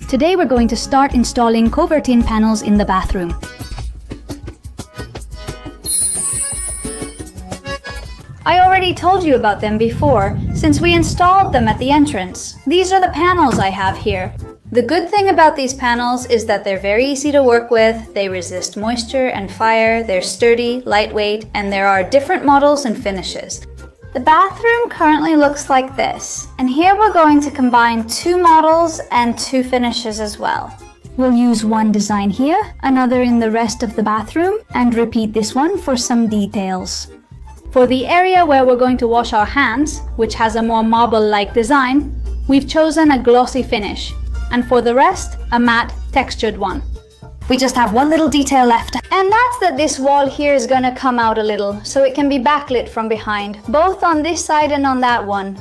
Today we're going to start installing Covertin panels in the bathroom. I already told you about them before, since we installed them at the entrance. These are the panels I have here. The good thing about these panels is that they're very easy to work with, they resist moisture and fire, they're sturdy, lightweight, and there are different models and finishes. The bathroom currently looks like this, and here we're going to combine two models and two finishes as well. We'll use one design here, another in the rest of the bathroom, and repeat this one for some details. For the area where we're going to wash our hands, which has a more marble-like design, we've chosen a glossy finish, and for the rest, a matte textured one. We just have one little detail left, and that's that this wall here is gonna come out a little, so it can be backlit from behind, both on this side and on that one.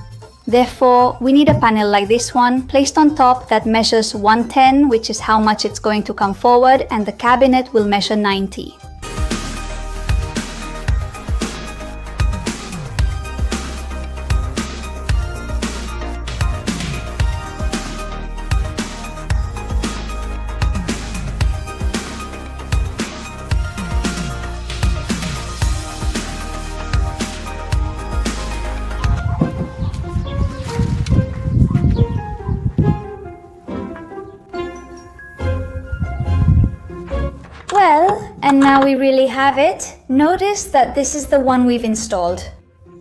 Therefore, we need a panel like this one, placed on top that measures 110, which is how much it's going to come forward, and the cabinet will measure 90. Well, and now we really have it. Notice that this is the one we've installed.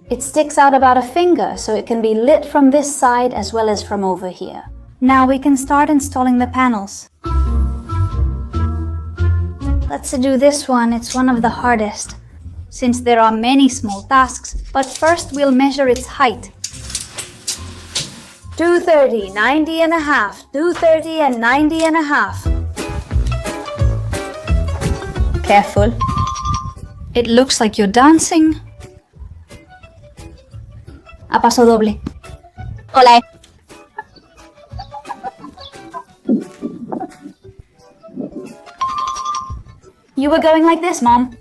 It sticks out about a finger, so it can be lit from this side as well as from over here. Now we can start installing the panels. Let's do this one, it's one of the hardest, since there are many small tasks, but first we'll measure its height. 230, 90 and a half, 230 and 90 and a half. Careful. It looks like you're dancing. A paso doble. Hola. You were going like this, Mom.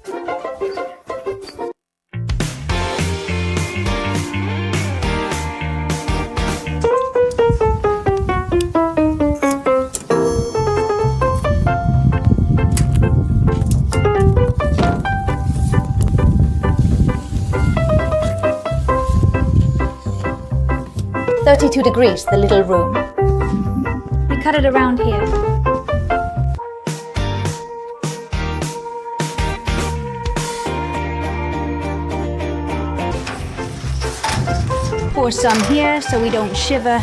"32 degrees, the little room." We cut it around here. Pour some here so we don't shiver.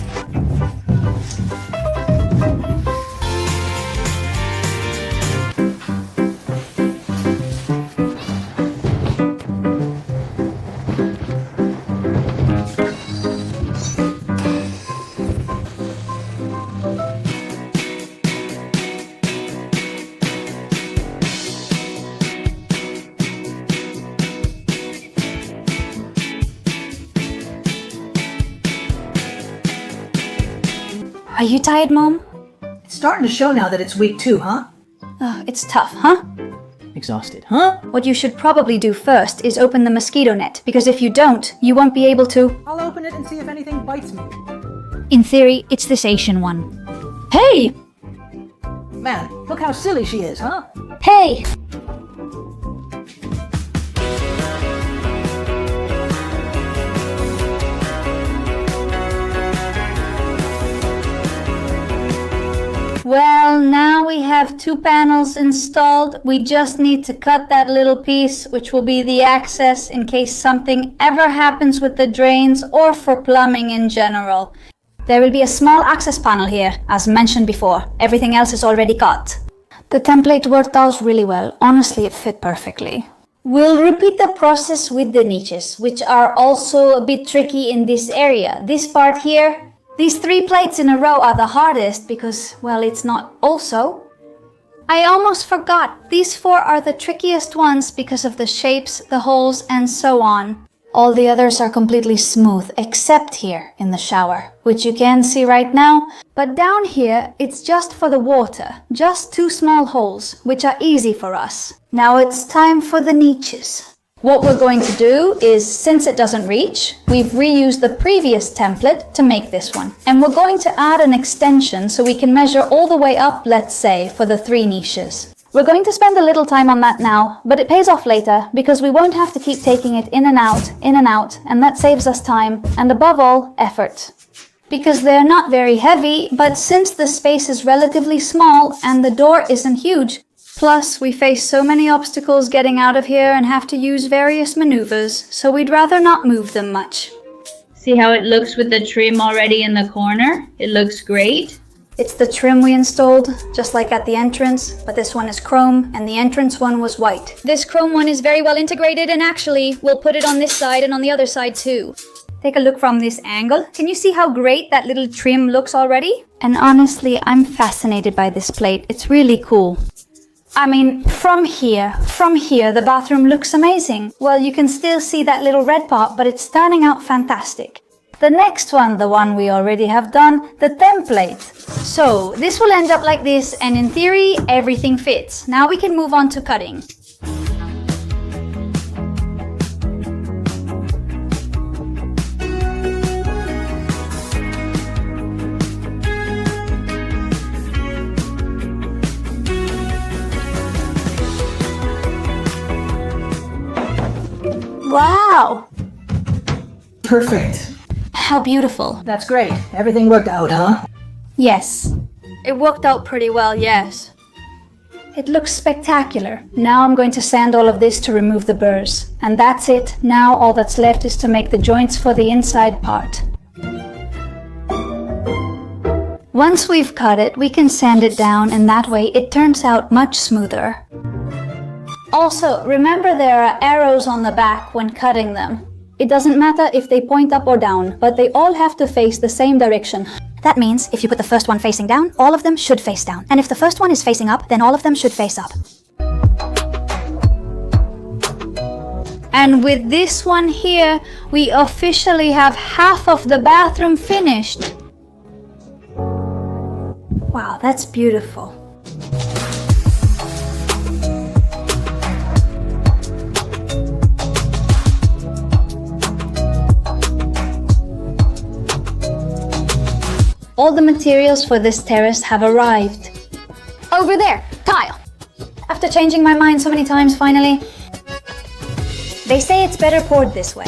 Are you tired, Mom? It's starting to show now that it's week 2, huh? Oh, it's tough, huh? Exhausted, huh? What you should probably do first is open the mosquito net, because if you don't, you won't be able to... I'll open it and see if anything bites me. In theory, it's this Asian one. Hey! Man, look how silly she is, huh? Hey! Well, now we have two panels installed. We just need to cut that little piece, which will be the access in case something ever happens with the drains or for plumbing in general. There will be a small access panel here, as mentioned before. Everything else is already cut. The template worked out really well. Honestly, it fit perfectly. We'll repeat the process with the niches, which are also a bit tricky in this area. This part here, these 3 plates in a row are the hardest because, well, it's not also. I almost forgot. These 4 are the trickiest ones because of the shapes, the holes, and so on. All the others are completely smooth, except here in the shower, which you can see right now. But down here, it's just for the water. Just 2 small holes, which are easy for us. Now it's time for the niches. What we're going to do is, since it doesn't reach, we've reused the previous template to make this one. And we're going to add an extension so we can measure all the way up, let's say, for the 3 niches. We're going to spend a little time on that now, but it pays off later because we won't have to keep taking it in and out, and that saves us time and above all, effort. Because they're not very heavy, but since the space is relatively small and the door isn't huge, plus, we face so many obstacles getting out of here and have to use various maneuvers, so we'd rather not move them much. See how it looks with the trim already in the corner? It looks great. It's the trim we installed, just like at the entrance, but this one is chrome and the entrance one was white. This chrome one is very well integrated, and actually, we'll put it on this side and on the other side too. Take a look from this angle. Can you see how great that little trim looks already? And honestly, I'm fascinated by this plate. It's really cool. I mean, from here, the bathroom looks amazing. Well, you can still see that little red part, but it's turning out fantastic. The next one, the one we already have done, the template. So, this will end up like this, and in theory, everything fits. Now we can move on to cutting. Wow! Perfect. How beautiful. That's great. Everything worked out, huh? Yes. It worked out pretty well, yes. It looks spectacular. Now I'm going to sand all of this to remove the burrs. And that's it. Now all that's left is to make the joints for the inside part. Once we've cut it, we can sand it down, and that way it turns out much smoother. Also, remember there are arrows on the back when cutting them. It doesn't matter if they point up or down, but they all have to face the same direction. That means if you put the first one facing down, all of them should face down. And if the first one is facing up, then all of them should face up. And with this one here, we officially have half of the bathroom finished. Wow, that's beautiful. All the materials for this terrace have arrived. Over there, tile. After changing my mind so many times, finally. They say it's better poured this way.